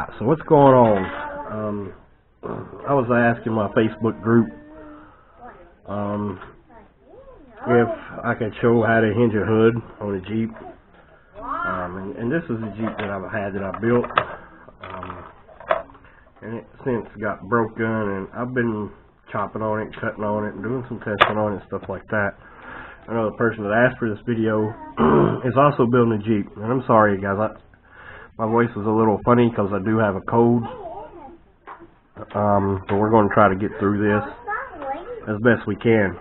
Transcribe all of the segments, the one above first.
Alright, so what's going on? I was asking my Facebook group if I could show how to hinge a hood on a Jeep. And this is a Jeep that I've had that I built. And it since got broken, and I've been chopping on it, cutting on it, and doing some testing on it and stuff like that. Another person that asked for this video is also building a Jeep. And I'm sorry guys, my voice is a little funny because I do have a cold. But we're going to try to get through this as best we can.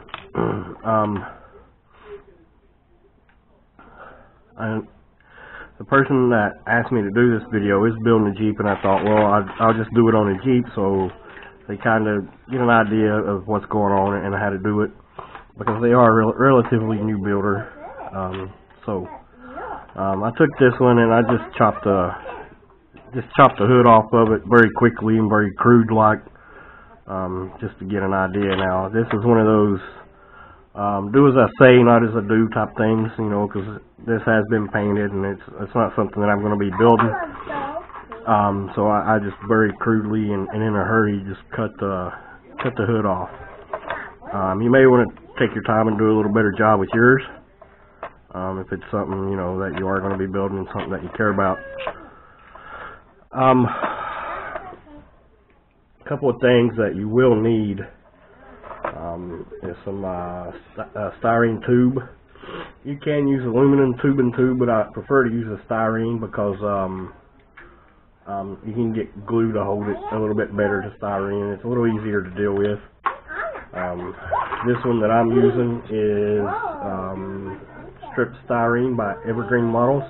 The person that asked me to do this video is building a Jeep, and I thought, well, I'll just do it on a Jeep so they kind of get an idea of what's going on and how to do it, because they are a relatively new builder. I took this one and I just chopped the hood off of it very quickly and very crude like, just to get an idea. Now this is one of those do as I say, not as I do type things, you know, because this has been painted and it's not something that I'm going to be building. So I just very crudely and in a hurry just cut the hood off. You may want to take your time and do a little better job with yours, if it's something, you know, that you are going to be building and something that you care about. A couple of things that you will need is some styrene tube. You can use aluminum tubing tube, but I prefer to use a styrene because you can get glue to hold it a little bit better to styrene. It's a little easier to deal with. This one that I'm using is strip styrene by Evergreen Models.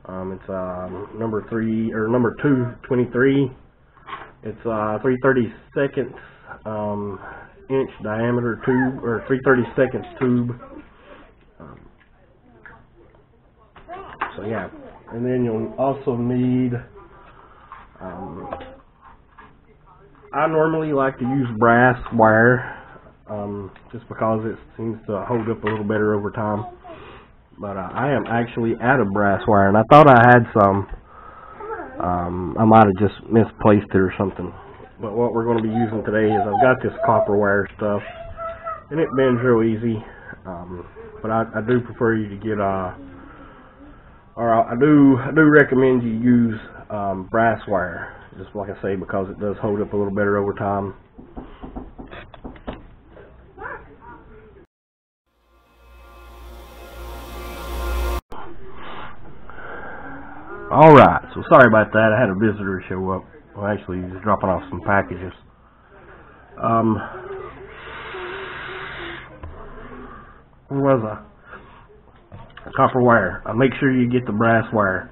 It's number 223. It's 3/32 inch diameter tube, or 3/32 tube. So yeah, and then you'll also need. I normally like to use brass wire, just because it seems to hold up a little better over time. But I am actually out of brass wire, and I thought I had some. I might have just misplaced it or something. But what we're going to be using today is I've got this copper wire stuff, and it bends real easy. But I do prefer you to get I do recommend you use brass wire, just like I say, because it does hold up a little better over time. Alright, so sorry about that. I had a visitor show up. Well, actually, he's dropping off some packages. Where was I? Copper wire. Make sure you get the brass wire.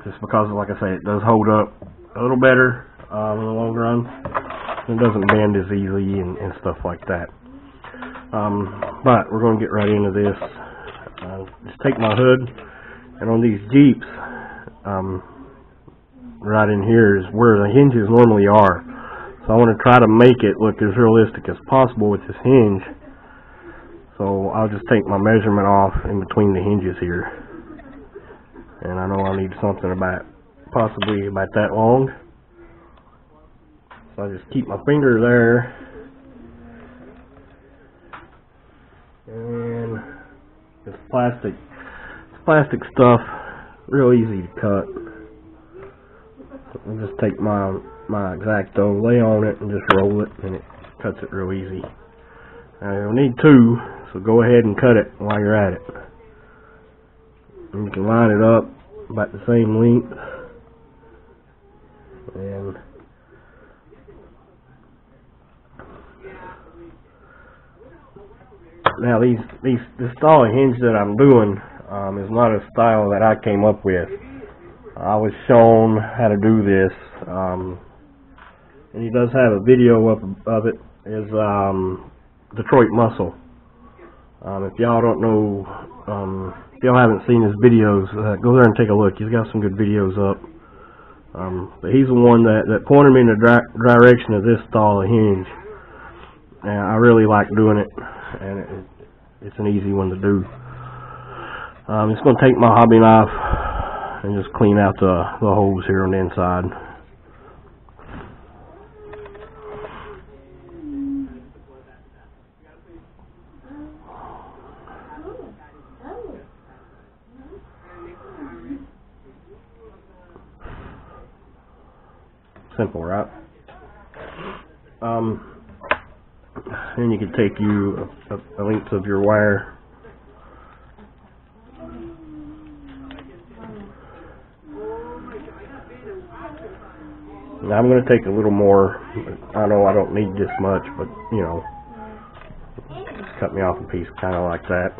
Just because, like I say, it does hold up a little better in the long run. It doesn't bend as easily and stuff like that. But we're going to get right into this. Just take my hood, and on these Jeeps, right in here is where the hinges normally are. So I want to try to make it look as realistic as possible with this hinge. So I'll just take my measurement off in between the hinges here. And I know I need something possibly about that long. So I just keep my finger there. And this plastic stuff, real easy to cut. I'll just take my X-Acto, lay on it, and just roll it, and it cuts it real easy. Now you'll need two, so go ahead and cut it while you're at it. And you can line it up about the same length. And now this style of hinge that I'm doing is not a style that I came up with. I was shown how to do this, and he does have a video of it. Is Detroit Muscle. If y'all don't know, if y'all haven't seen his videos, go there and take a look. He's got some good videos up. But he's the one that pointed me in the direction of this style of hinge, and I really like doing it, and it's an easy one to do. I'm just going to take my hobby knife and just clean out the holes here on the inside. Simple, right? Then you can take you a length of your wire. Now I'm going to take a little more. I know I don't need this much, but you know, just cut me off a piece kind of like that.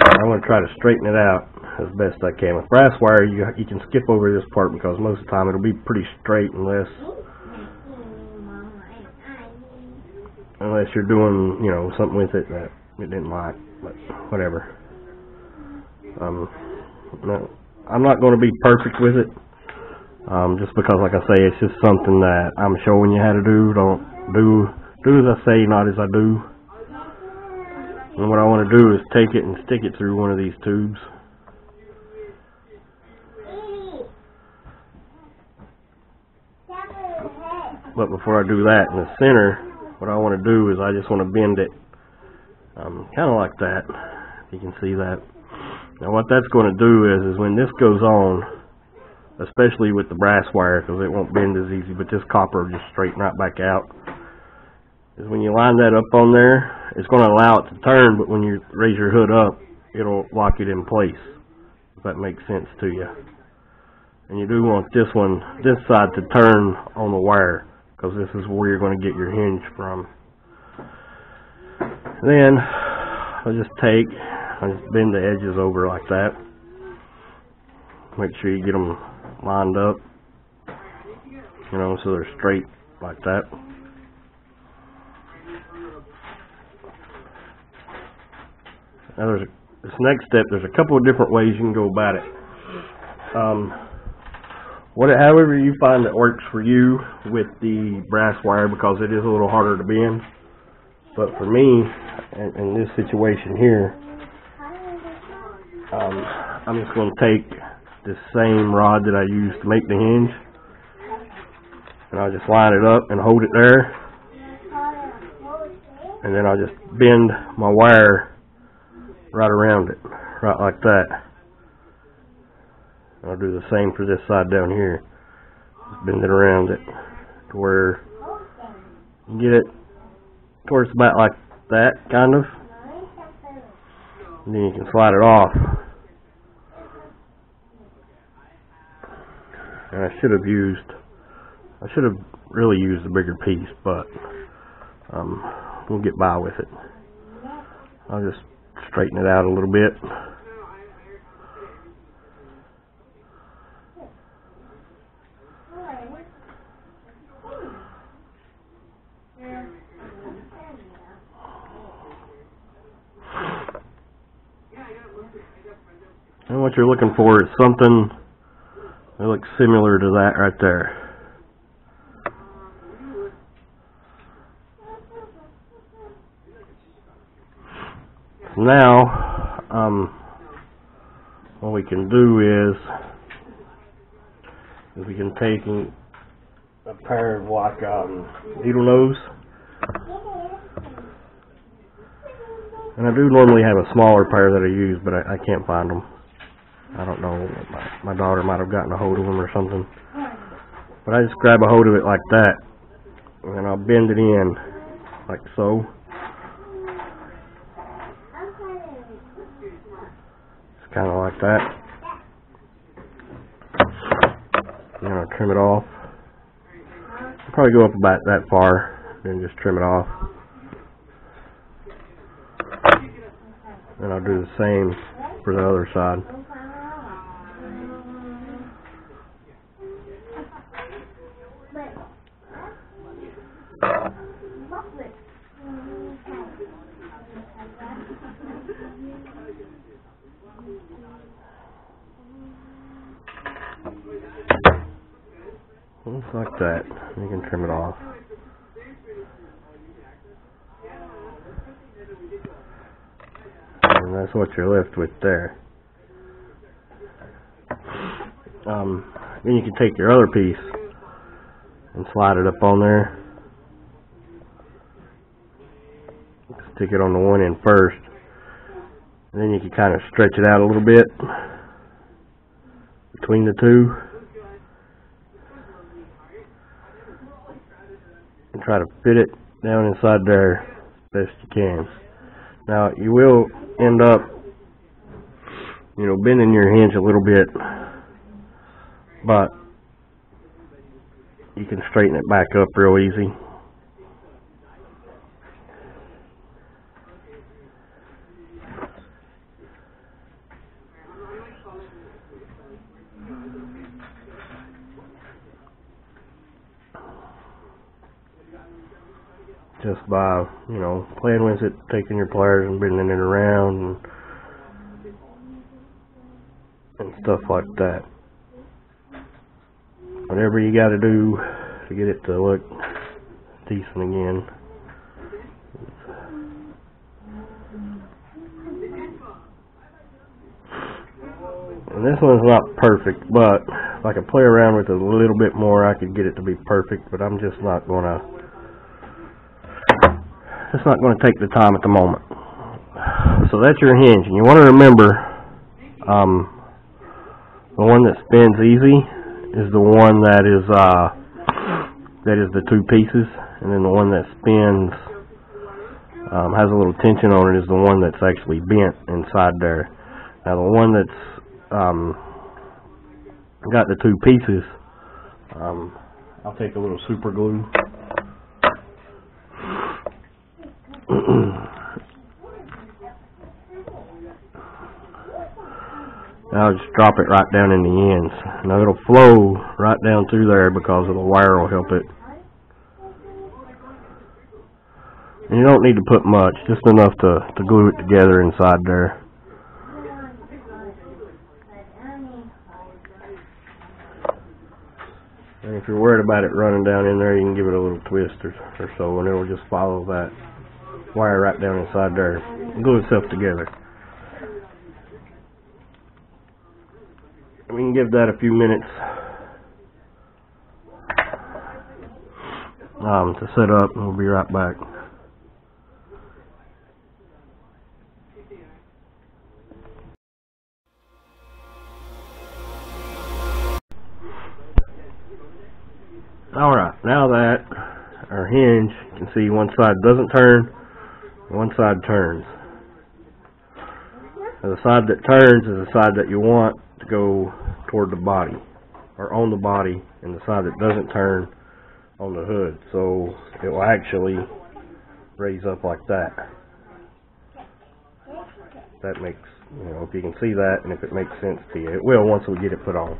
I'm going to try to straighten it out as best I can. With brass wire, you can skip over this part because most of the time it'll be pretty straight unless you're doing, you know, something with it that it didn't like, but whatever. No, I'm not going to be perfect with it, just because, like I say, it's just something that I'm showing you how to do. Don't do as I say, not as I do. And what I want to do is take it and stick it through one of these tubes. But before I do that, in the center, what I want to do is I just want to bend it kind of like that. You can see that. Now what that's going to do is when this goes on, especially with the brass wire, because it won't bend as easy, but this copper will just straighten right back out, is when you line that up on there, it's going to allow it to turn, but when you raise your hood up, it'll lock it in place, if that makes sense to you. And you do want this side to turn on the wire, because this is where you're going to get your hinge from. Then I just bend the edges over like that. Make sure you get them lined up, you know, so they're straight like that. Now this next step, there's a couple of different ways you can go about it. However you find that works for you with the brass wire, because it is a little harder to bend. But for me, in this situation here, I'm just going to take this same rod that I used to make the hinge, and I'll just line it up and hold it there, and then I'll just bend my wire right around it, right like that. I'll do the same for this side down here. Just bend it around it to where you get it towards about like that, kind of. And then you can slide it off. And I should have really used a bigger piece, but we'll get by with it. I'll just straighten it out a little bit. And what you're looking for is something that looks similar to that right there. Now, what we can do is we can take a pair of like needle nose, and I do normally have a smaller pair that I use, but I can't find them. I don't know, my daughter might have gotten a hold of them or something. But I just grab a hold of it like that, and I'll bend it in like so. Just kind of like that. And I'll trim it off. I'll probably go up about that far, then just trim it off. And I'll do the same for the other side. Just like that. You can trim it off. And And that's what you're left with there. Then you can take your other piece and slide it up on there. Stick it on the one end first. And then you can kind of stretch it out a little bit between the two. And try to fit it down inside there as best you can. Now you will end up, bending your hinge a little bit, but you can straighten it back up real easy. Just by, playing with it, taking your pliers and bending it around and stuff like that. Whatever you got to do to get it to look decent again. And this one's not perfect, but if I could play around with it a little bit more, I could get it to be perfect, but I'm just not going to. It's not going to take the time at the moment. So that's your hinge, and you want to remember the one that spins easy is the one that is the two pieces, and then the one that spins has a little tension on it is the one that's actually bent inside there. Now the one that's got the two pieces, I'll take a little super glue. Now I'll just drop it right down in the ends. Now it'll flow right down through there because of the wire will help it. And you don't need to put much, just enough to glue it together inside there. And if you're worried about it running down in there, you can give it a little twist or so, and it'll just follow that wire right down inside there and glue itself together. We can give that a few minutes to set up, and we'll be right back. Alright, now that our hinge, you can see one side doesn't turn, one side turns. Now the side that turns is the side that you want to go toward the body, or on the body, and the side that doesn't turn on the hood. So it will actually raise up like that. That makes, if you can see that, and if it makes sense to you. It will once we get it put on.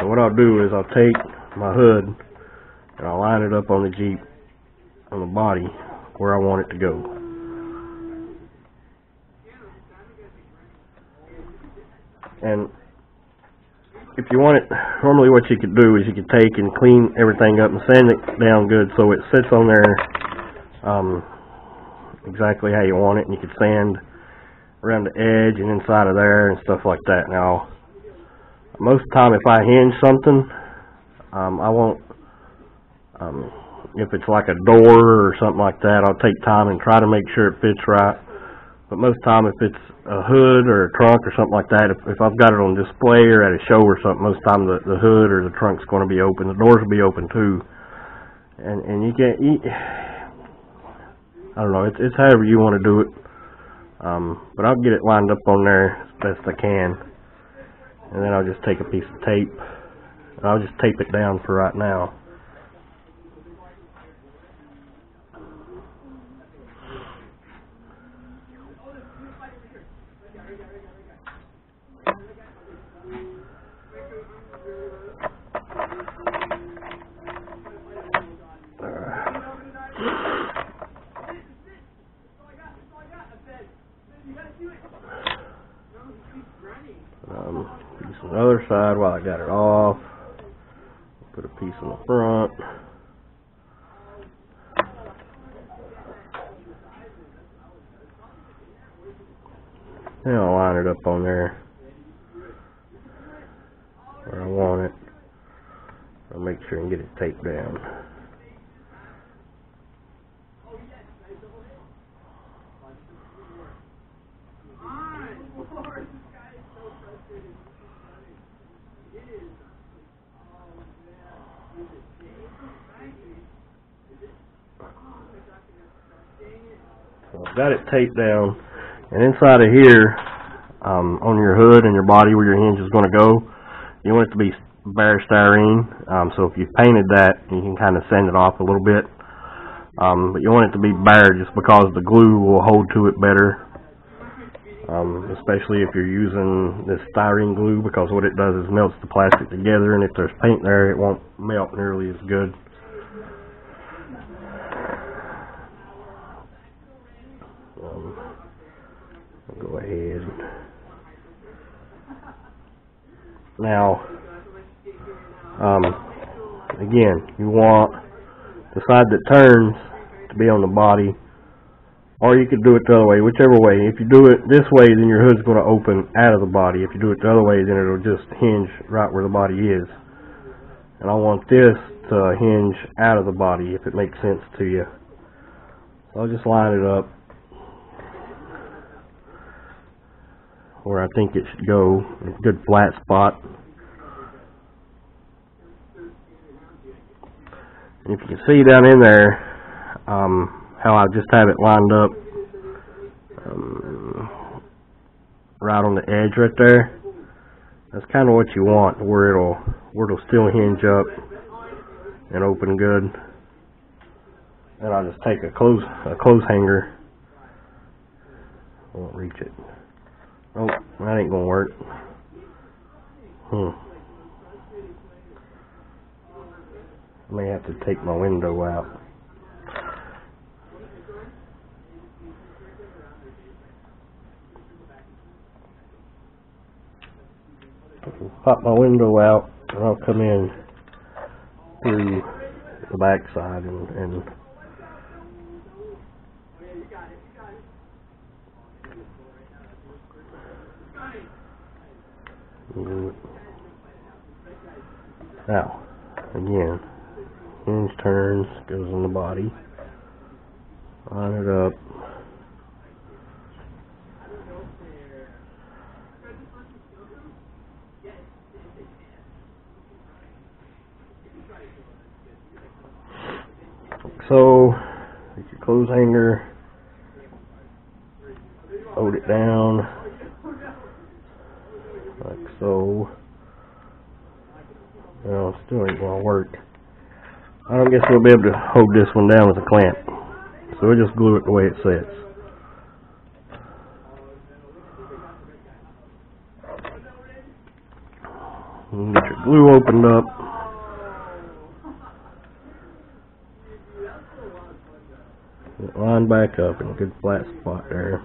So what I'll do is I'll take my hood and I'll line it up on the Jeep, on the body, where I want it to go. And if you want it, normally what you could do is you could take and clean everything up and sand it down good so it sits on there exactly how you want it, and you could sand around the edge and inside of there and stuff like that. Now, most of the time if I hinge something, I won't, if it's like a door or something like that, I'll take time and try to make sure it fits right. But most of the time if it's a hood or a trunk or something like that, if I've got it on display or at a show or something, most of the time the hood or the trunk's going to be open. The doors will be open too. And you can't, I don't know, it's however you want to do it. But I'll get it lined up on there as best I can. And then I'll just take a piece of tape, and I'll just tape it down for right now. Piece on the other side while I got it off. Put a piece on the front. line it up on there where I want it. I'll make sure and get it taped down. So I've got it taped down, and inside of here, on your hood and your body where your hinge is going to go, you want it to be bare styrene. So if you painted that, you can kind of sand it off a little bit, but you want it to be bare just because the glue will hold to it better, especially if you're using this styrene glue, because what it does is melts the plastic together, and if there's paint there, it won't melt nearly as good. I'll go ahead. Now, again, you want the side that turns to be on the body, or you could do it the other way, whichever way. If you do it this way, then your hood's going to open out of the body. If you do it the other way, then it'll just hinge right where the body is. And I want this to hinge out of the body, if it makes sense to you. So I'll just line it up where I think it should go, a good flat spot. And if you can see down in there, how I just have it lined up right on the edge right there, that's kind of what you want, where it'll still hinge up and open good. And I'll just take a clothes hanger. I won't reach it. Oh, that ain't gonna work. I may have to take my window out. Pop my window out, and I'll come in through the back side and now, again, hinge turns, goes in the body, line it up, so get your clothes hanger, hold it down like so. No, it still ain't gonna work. I don't guess we'll be able to hold this one down with a clamp, so we'll just glue it the way it sits. You get your glue opened up. Line back up in a good flat spot there.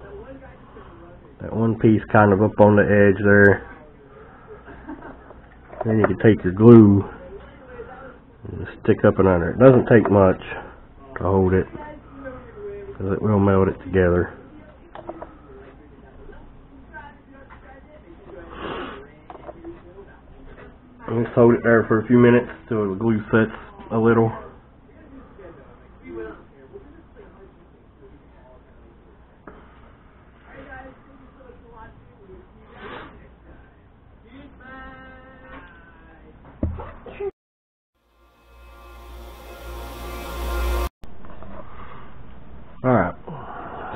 That one piece kind of up on the edge there. Then you can take your glue and just stick up and under. It doesn't take much to hold it, because it will melt it together. And just hold it there for a few minutes till the glue sets a little. Alright,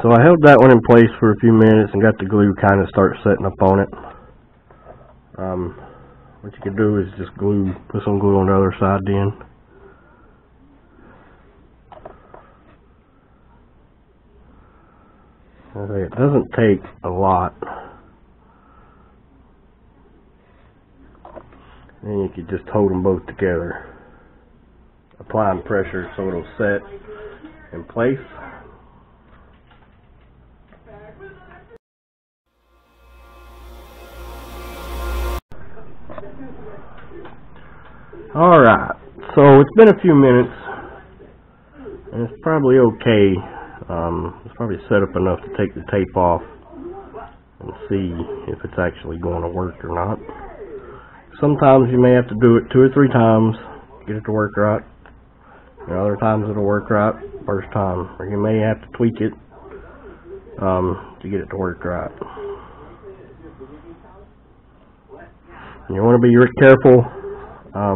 so I held that one in place for a few minutes and got the glue kind of start setting up on it. What you can do is just put some glue on the other side then. It doesn't take a lot. Then you can just hold them both together, applying pressure so it'll set in place. Alright, so it's been a few minutes, and it's probably okay. It's probably set up enough to take the tape off and see if it's actually going to work or not. Sometimes you may have to do it 2 or 3 times, get it to work right. And other times it'll work right first time. Or you may have to tweak it to get it to work right. And you want to be real careful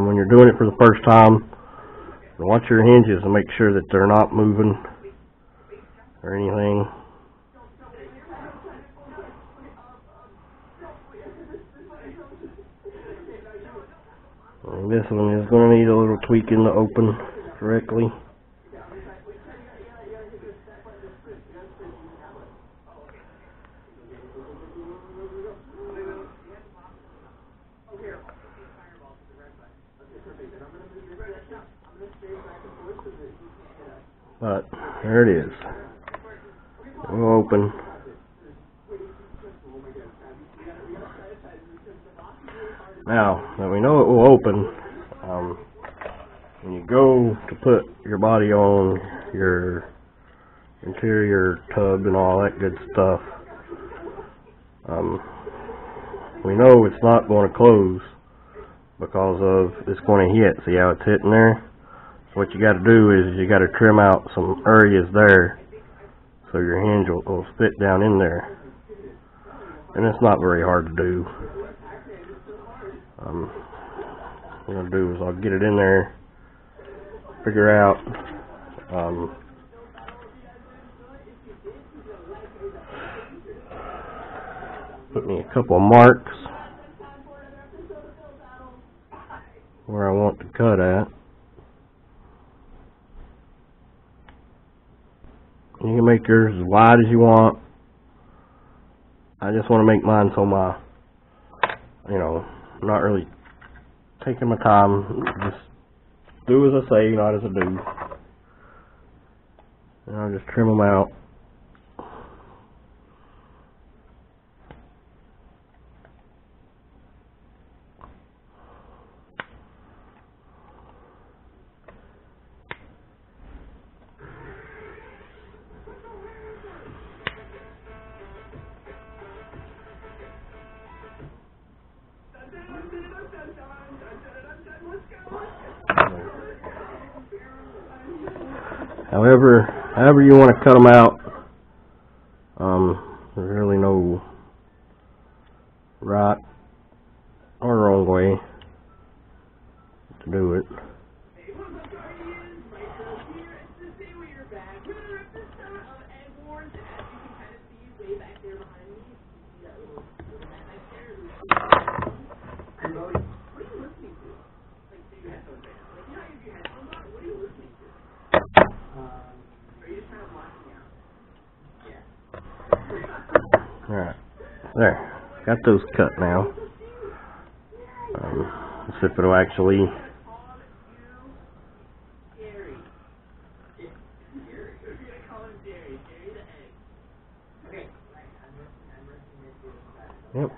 when you're doing it for the first time. Watch your hinges and make sure that they're not moving or anything. And this one is going to need a little tweaking to open correctly. But there it is. It will open. Now that we know it will open, when you go to put your body on your interior tub and all that good stuff, we know it's not going to close because of it's going to hit. See how it's hitting there? So what you got to do is you got to trim out some areas there so your hinge will fit down in there, and it's not very hard to do. What I'm going to do is I'll get it in there, figure out put me a couple of marks where I want to cut at. You can make yours as wide as you want. I just want to make mine so my, I'm not really taking my time. Just do as I say, not as I do. And I'll just trim them out. However you want to cut them out, there's really no right or wrong way to do it. Alright, there, got those cut now. Let's see if it'll actually yep.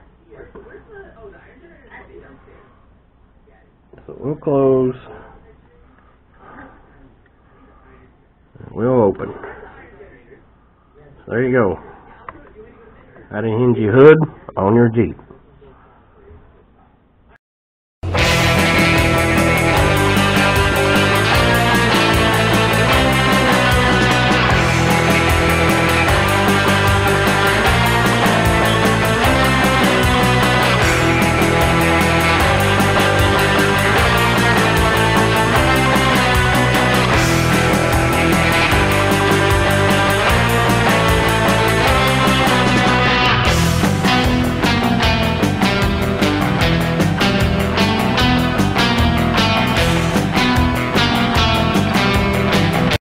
So we'll close. We'll open. So there you go. Got a hingy hood on your Jeep.